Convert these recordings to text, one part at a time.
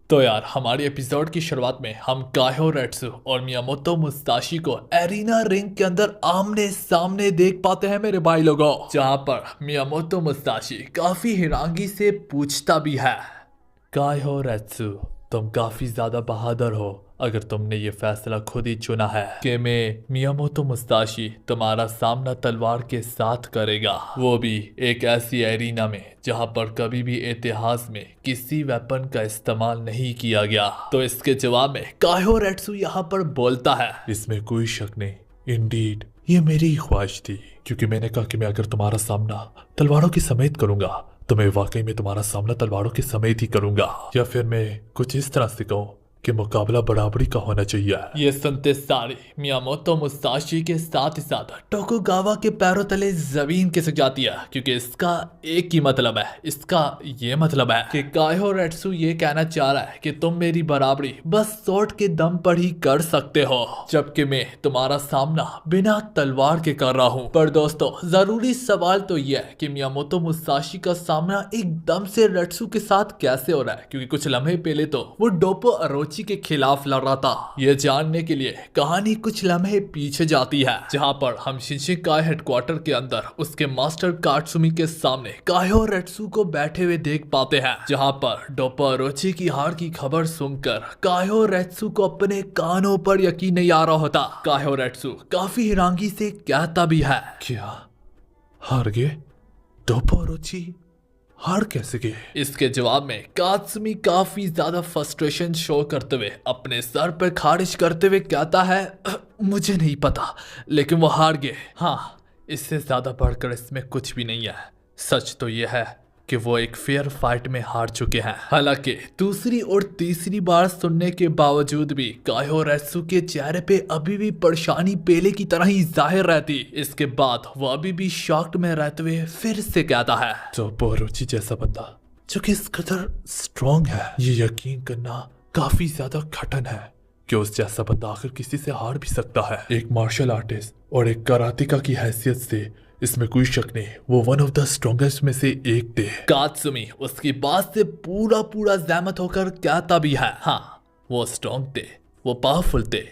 तो यार हमारी एपिसोड की शुरुआत में हम कायो रेट्सु और मियामोतो मुसाशी को एरिना रिंग के अंदर आमने सामने देख पाते हैं मेरे भाई लोगों, जहां पर मियामोतो मुसाशी काफी हैरानगी से पूछता भी है, कायो रेट्सु तुम काफी ज्यादा बहादुर हो अगर तुमने ये फैसला खुद ही चुना है कि मैं मियामोतो मुसाशी तुम्हारा सामना तलवार के साथ करेगा, वो भी एक ऐसी एरिना में जहां पर कभी भी इतिहास में किसी वेपन का इस्तेमाल नहीं किया गया। तो इसके जवाब में कायो रेट्सु यहाँ पर बोलता है, इसमें कोई शक नहीं, इंडीड ये मेरी ही ख्वाहिश थी, क्योंकि मैंने कहा कि मैं अगर तुम्हारा सामना तलवारों के समेत करूंगा तो मैं वाकई में तुम्हारा सामना तलवारों के समेत ही करूंगा, या फिर मैं कुछ इस तरह से कहूं कि मुकाबला बराबरी का होना चाहिए। ये सुनते सारे मियामोतो मुसाशी के साथ ही साथ टोकुगावा के पैरों तले जमीन खिसक जाती है, क्योंकि इसका एक ही मतलब है, इसका ये मतलब है कि कायो रेट्सु ये कहना चाह रहा है कि तुम मेरी बराबरी बस स्वॉर्ड के दम पर ही कर सकते हो, जबकि मैं तुम्हारा सामना बिना तलवार के कर रहा हूँ। पर दोस्तों जरूरी सवाल तो यह है कि मियामोतो मुसाशी का सामना एकदम से रेट्सु के साथ कैसे हो रहा है, क्योंकि कुछ लम्हे पहले तो वो डोपो अरोची के खिलाफ लड़ रहा था। यह जानने के लिए कहानी कुछ लम्हे पीछे जाती है, जहां पर हम शिंशिनकाई हेडक्वार्टर के अंदर उसके मास्टर कात्सुमी के सामने कायो रेट्सु को बैठे हुए देख पाते हैं, जहां पर डोपो अरोची की हार की खबर सुनकर कायो रेट्सु को अपने कानों पर यकीन नहीं आ रहा होता। कायो रेट्सु काफी हैरानगी से कहता भी है, क्या हार गए? डोपो अरोची हार कैसे गए? इसके जवाब में कात्सुमी काफी ज्यादा फ्रस्ट्रेशन शो करते हुए अपने सर पर खारिज करते हुए कहता है, मुझे नहीं पता, लेकिन वो हार गए। हाँ, इससे ज्यादा बढ़कर इसमें कुछ भी नहीं है। सच तो यह है कि वो एक फेयर फाइट में हार चुके हैं। हालांकि दूसरी और तीसरी बार सुनने के बावजूद भी कायो रेट्सु के चेहरे पे अभी भी परेशानी पहले की तरह ही जाहिर रहती। इसके बाद वो अभी भी शॉक्ड में रहते हुए फिर से कहता है, तो बोरुची जैसा बंदा जो कि इस कदर स्ट्रॉन्ग है, ये यकीन करना काफी ज्यादा कठिन है कि उस जैसा बंदा आखिर किसी से हार भी सकता है। एक मार्शल आर्टिस्ट और एक कराटेका की हैसियत से इसमें कोई शक नहीं, वो वन ऑफ द स्ट्रॉन्गेस्ट में से एक थे। कात्सुमी उसकी बात से पूरा सहमत होकर कहता भी है, हाँ वो स्ट्रॉन्ग थे, वो पावरफुल थे,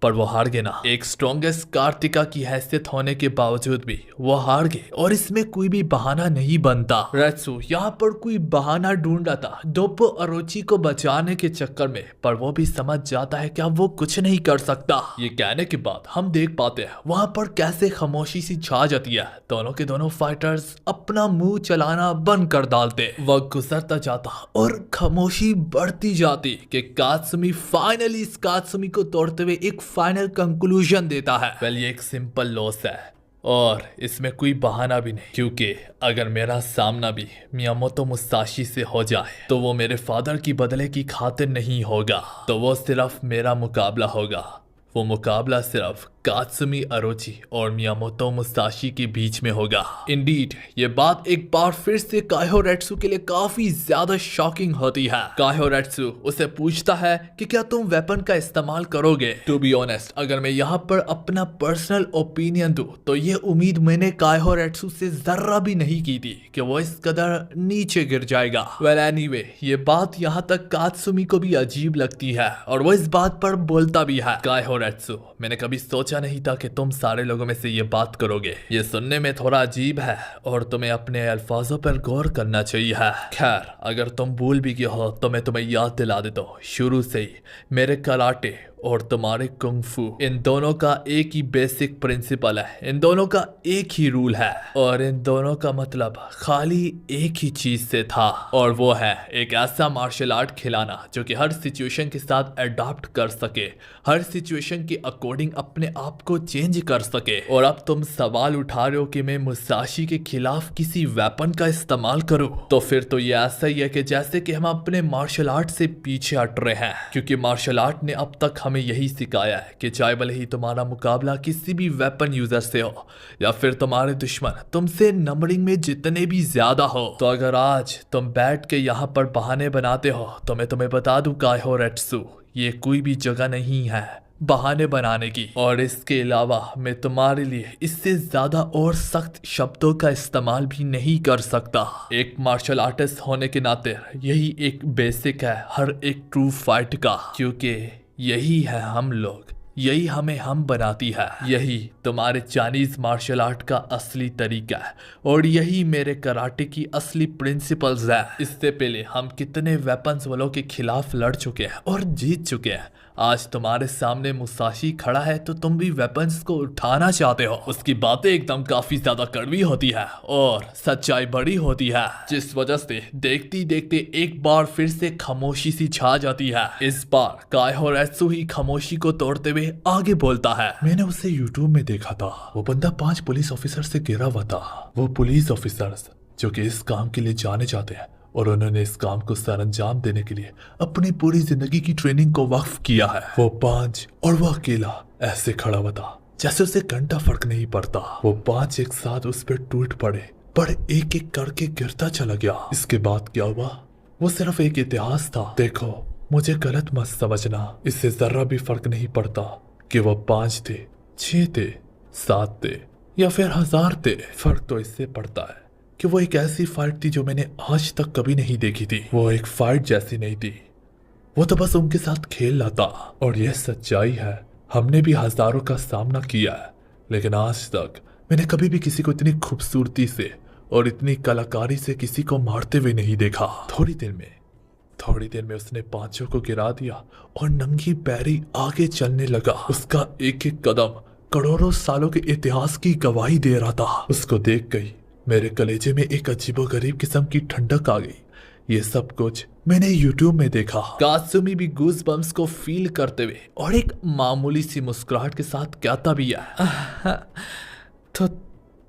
पर वो हार गए ना। एक स्ट्रॉन्गेस्ट कार्तिका की हैसियत होने के बावजूद भी वो हार गए, और इसमें कोई भी बहाना नहीं बनता। रेट्सु यहाँ पर कोई बहाना ढूंढ रहा था डोपो अरोची को बचाने के चक्कर में, पर वो भी समझ जाता है कि अब वो कुछ नहीं कर सकता। ये कहने के बाद हम देख पाते हैं वहां पर कैसे खामोशी सी छा जाती है। दोनों के दोनों फाइटर्स अपना मुंह चलाना बंद कर डालते। वक्त गुजरता जाता और खामोशी बढ़ती जाती कि कात्सुमी फाइनली इस कात्सुमी को तोड़ते हुए एक फाइनल कंक्लूजन देता है। वेल ये एक सिंपल लॉस है और इसमें कोई बहाना भी नहीं, क्योंकि अगर मेरा सामना भी मियामोतो मुसाशी से हो जाए तो वो मेरे फादर की बदले की खातिर नहीं होगा, तो वो सिर्फ मेरा मुकाबला होगा। वो मुकाबला सिर्फ कात्सुमी अरोची और मियामोतो मुसाशी के बीच में होगा। इंडीड ये बात एक बार फिर से कायो रेट्सु के लिए काफी ज्यादा शॉकिंग होती है। कायो रेट्सु उसे पूछता है कि क्या तुम वेपन का इस्तेमाल करोगे? टू बी ऑनेस्ट अगर मैं यहाँ पर अपना पर्सनल ओपिनियन दूं तो ये उम्मीद मैंने कायो रेट्सु से जर्रा भी नहीं की थी कि वो इस कदर नीचे गिर जाएगा। वेल एनीवे ये बात यहाँ तक कात्सुमी को भी अजीब लगती है और वो इस बात पर बोलता भी है, कायो रेट्सु मैंने कभी सोचा नहीं था कि तुम सारे लोगों में से ये बात करोगे। ये सुनने में थोड़ा अजीब है और तुम्हें अपने अल्फाजों पर गौर करना चाहिए है। खैर अगर तुम भूल भी गए हो तो मैं तुम्हें याद दिला देता हूँ, शुरू से ही मेरे कराटे और तुम्हारे कुंग-फू इन दोनों का एक ही बेसिक प्रिंसिपल है, इन दोनों का एक ही रूल है, और इन दोनों का मतलब खाली एक ही चीज से था, और वो है एक ऐसा मार्शल आर्ट खिलाना जो कि हर सिचुएशन के साथ अडॉप्ट कर सके, हर सिचुएशन के अकॉर्डिंग अपने आप को चेंज कर सके। और अब तुम सवाल उठा रहे हो कि मैं मुसाशी के खिलाफ किसी वेपन का इस्तेमाल करूं, तो फिर तो ये ऐसा ही है कि जैसे कि हम अपने मार्शल आर्ट से पीछे हट रहे हैं, क्योंकि मार्शल आर्ट ने अब तक हमें यही सिखाया है कि चाहे भले ही तुम्हारा मुकाबला किसी भी वेपन यूजर से हो या फिर तुम्हारे दुश्मन तुमसे नंबरिंग में जितने भी ज्यादा हो, तो अगर आज तुम बैठ के यहाँ पर बहाने बनाते हो तो मैं तुम्हें बता दूं कायो रेट्सु ये कोई भी जगह नहीं है बहाने बनाने की, और इसके अलावा मैं तुम्हारे लिए इससे ज्यादा और सख्त शब्दों का इस्तेमाल भी नहीं कर सकता। एक मार्शल आर्टिस्ट होने के नाते यही एक बेसिक है हर एक ट्रू फाइट का, क्योंकि यही है हम लोग, यही हमें हम बनाती है, यही तुम्हारे चाइनीज मार्शल आर्ट का असली तरीका है, और यही मेरे कराटे की असली प्रिंसिपल्स है। इससे पहले हम कितने वेपन्स वालों के खिलाफ लड़ चुके हैं और जीत चुके हैं। आज तुम्हारे सामने मुसाशी खड़ा है तो तुम भी वेपन्स को उठाना चाहते हो। उसकी बातें एकदम काफी ज्यादा कड़वी होती है और सच्चाई बड़ी होती है, जिस वजह से देखते देखते एक बार फिर से खामोशी सी छा जाती है। इस बार काइहो रेत्सु ही खामोशी को तोड़ते हुए आगे बोलता है। मैंने उसे यूट्यूब में देखा था, वो बंदा 5 पुलिस ऑफिसर से घिरा हुआ था। वो पुलिस ऑफिसर्स जो कि इस काम के लिए जाने जाते हैं और उन्होंने इस काम को सरअंजाम देने के लिए अपनी पूरी जिंदगी की ट्रेनिंग को वक्फ किया है। वो 5 और वो अकेला ऐसे खड़ा हुआ था जैसे उसे घंटा फर्क नहीं पड़ता। वो 5 एक साथ उस पर टूट पड़े, पर एक एक करके गिरता चला गया। इसके बाद क्या हुआ वो सिर्फ एक इतिहास था। देखो, मुझे गलत मत समझना, इससे जरा भी फर्क नहीं पड़ता कि वो 5 थे, 6 थे, 7 थे या फिर 1000 थे। फर्क तो इससे पड़ता है कि वो एक ऐसी फाइट थी जो मैंने आज तक कभी नहीं देखी थी। वो एक फाइट जैसी नहीं थी, वो तो बस उनके साथ खेल रहा था। और यह सच्चाई है, हमने भी हजारों का सामना किया है, लेकिन आज तक मैंने कभी भी किसी को इतनी खूबसूरती से और इतनी कलाकारी से किसी को मारते हुए नहीं देखा। थोड़ी देर में उसने 5 को गिरा दिया और नंगी पैरी आगे चलने लगा। उसका एक एक कदम करोड़ों सालों के इतिहास की गवाही दे रहा था। उसको देख गई मेरे कलेजे में एक अजीबोगरीब किस्म की ठंडक आ गई। ये सब कुछ मैंने यूट्यूब में देखा। कात्सुमी भी गूज बम्स को फील करते हुए और एक मामूली सी मुस्कुराहट के साथ कहता भी है,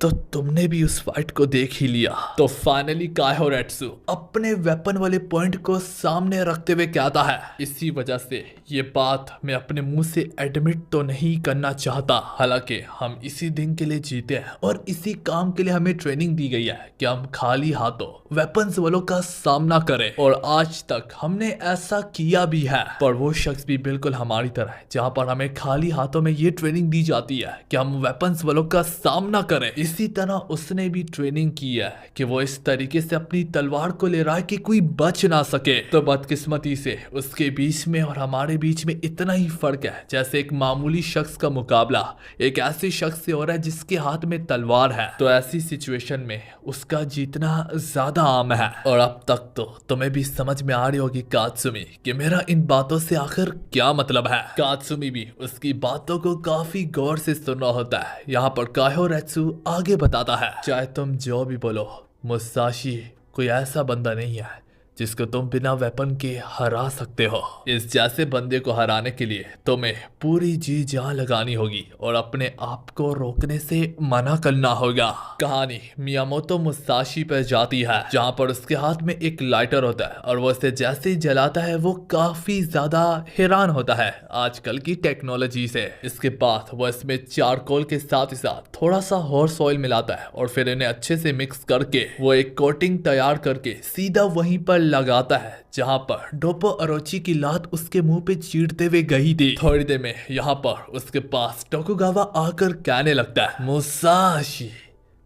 तो तुमने भी उस फाइट को देख ही लिया। तो फाइनली काइहो रेत्सु अपने वेपन वाले पॉइंट को सामने रखते हुए कहता है, इसी वजह से ये बात मैं अपने मुंह से एडमिट तो नहीं करना चाहता, हालांकि हम इसी दिन के लिए जीते हैं और इसी काम के लिए हमें ट्रेनिंग दी गई है कि हम खाली हाथों वेपन्स वालों का सामना करें, और आज तक हमने ऐसा किया भी है। पर वो शख्स भी बिल्कुल हमारी तरह है, जहाँ पर हमें खाली हाथों में ये ट्रेनिंग दी जाती है कि हम वेपन्स वालों का सामना करें। इसी तरह उसने भी ट्रेनिंग की है कि वो इस तरीके से अपनी तलवार को ले रहा है कि कोई बच ना सके। तो बदकिस्मती से उसके बीच में और हमारे बीच में इतना ही फर्क है जैसे एक मामूली शख्स का मुकाबला एक ऐसे शख्स से हो रहा है जिसके हाथ में तलवार है। तो ऐसी सिचुएशन में उसका जीतना ज्यादा आम है। और अब तक तो तुम्हें भी समझ में आ रही होगी कात्सुमी कि मेरा इन बातों से आखिर क्या मतलब है। कात्सुमी भी उसकी बातों को काफी गौर से सुन रहा होता है। यहाँ पर काइहो रेत्सु आगे बताता है, चाहे तुम जो भी बोलो, मुसाशी कोई ऐसा बंदा नहीं है जिसको तुम बिना वेपन के हरा सकते हो। इस जैसे बंदे को हराने के लिए तुम्हें पूरी जी जान लगानी होगी और अपने आप को रोकने से मना करना होगा। कहानी मियामोतो मुसाशी पर जाती है, जहां पर उसके हाथ में एक लाइटर होता है और वो इसे जैसे ही जलाता है वो काफी ज्यादा हैरान होता है आजकल की टेक्नोलॉजी से। इसके बाद वो इसमें चारकोल के साथ ही साथ थोड़ा सा हॉर्स ऑयल मिलाता है और फिर इन्हें अच्छे से मिक्स करके वो एक कोटिंग तैयार करके सीधा वहीं पर लगाता है जहां पर डोपो अरोची की लात उसके मुंह पे चीरते हुए गई थी। थोड़ी देर में यहाँ पर उसके पास टोकुगावा आकर कहने लगता है, मुसाशी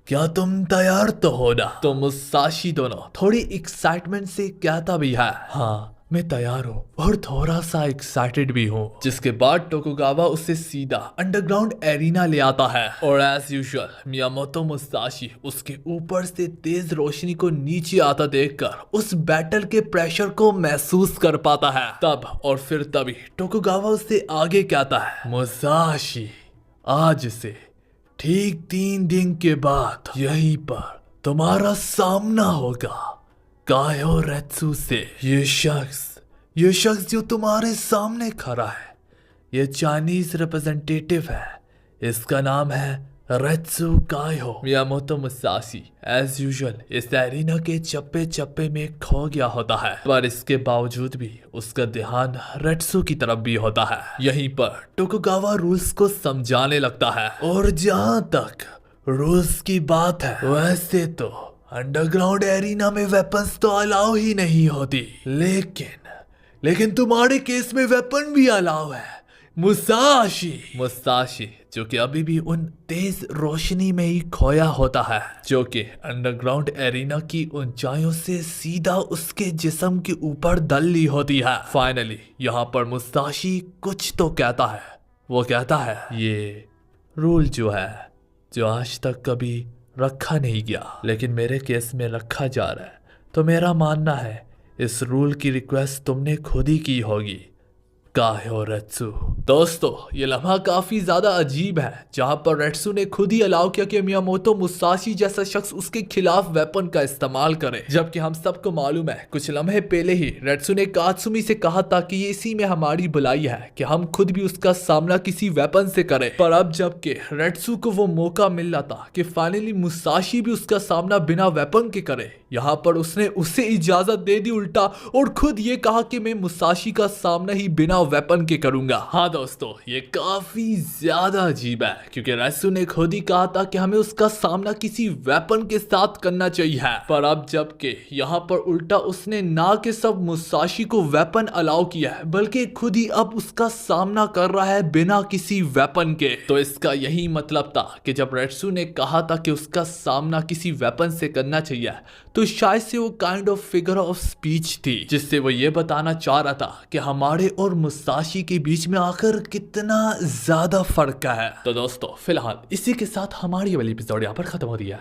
क्या तुम तैयार तो हो ना? तो मुसाशी दोनों थोड़ी एक्साइटमेंट से कहता भी है, हाँ मैं तैयार हूँ और थोड़ा सा एक्साइटेड भी हूँ। जिसके बाद टोकुगावा उसे सीधा अंडरग्राउंड एरिना ले आता है और एज यूजुअल मियामोतो मुसाशी उसके ऊपर से तेज रोशनी को नीचे आता देखकर उस बैटल के प्रेशर को महसूस कर पाता है। तब और फिर तभी टोकुगावा उससे आगे कहता है, मुसाशी आज से ठीक 3 दिन के बाद यहीं पर तुम्हारा सामना होगा काइहो रेत्सु से। ये शख्स जो तुम्हारे सामने खड़ा है ये चाइनीज रिप्रेजेंटेटिव है, इसका नाम है रेत्सु काइहो। मियामोतो मुसाशी एज यूजुअल इस एरिना के चप्पे चप्पे में खो गया होता है, पर इसके बावजूद भी उसका ध्यान रेत्सु की तरफ भी होता है। यहीं पर टोकुगावा रूल्स को समझाने लगता है, और जहां तक रूल्स की बात है वैसे तो अंडरग्राउंड एरिना में वेपन्स तो अलाउ ही नहीं होती, लेकिन तुम्हारे केस में वेपन भी अलाउ है। मुसाशी मुसाशी जो कि अभी भी उन तेज रोशनी में ही खोया होता है, जो कि अंडरग्राउंड एरिना की ऊंचाइयों से सीधा उसके जिस्म के ऊपर दल ली होती है। फाइनली यहाँ पर मुसाशी कुछ तो कहता है। वो कहता है ये रूल जो है, जो आज तक कभी रखा नहीं गया लेकिन मेरे केस में रखा जा रहा है, तो मेरा मानना है इस रूल की रिक्वेस्ट तुमने खुद ही की होगी, काहे रेट्सू। दोस्तों ये लम्हा काफी ज्यादा अजीब है, जहां पर रेट्सू ने खुद ही अलाउ किया कि मियामोतो मुसाशी जैसा शख्स उसके खिलाफ वेपन का इस्तेमाल करे, जबकि हम सबको मालूम है कुछ लम्हे पहले ही रेट्सू ने कात्सुमी से कहा था कि ये इसी में हमारी भलाई है कि हम खुद भी उसका सामना किसी वेपन से करें। पर अब जबकि रेट्सू को वो मौका मिल रहा था कि फाइनली मुसाशी भी उसका सामना बिना वेपन के करे, यहाँ पर उसने उसे इजाजत दे दी उल्टा, और खुद ये कहा कि मैं मुसाशी का सामना ही बिना वेपन के करूंगा। हाँ दोस्तों ये काफी ज्यादा अजीब है, क्योंकि रेट्सू ने खुद ही कहा था कि हमें उसका सामना किसी वेपन के साथ करना चाहिए, पर अब जबकि यहाँ पर उल्टा उसने ना कि सब मुसाशी को वेपन अलाउ किया है, बल्कि खुद ही अब उसका सामना कर रहा है बिना किसी वेपन के। तो इसका यही मतलब था कि जब रेट्सू ने कहा था कि उसका सामना किसी वेपन से करना चाहिए, तो शायद से वो kind of figure of speech थी, जिससे वो ये बताना चाह रहा था कि हमारे और मुसाशी के बीच में आखिर कितना ज्यादा फर्क है। तो दोस्तों फिलहाल इसी के साथ हमारी वाली एपिसोड यहाँ पर खत्म हो रही है।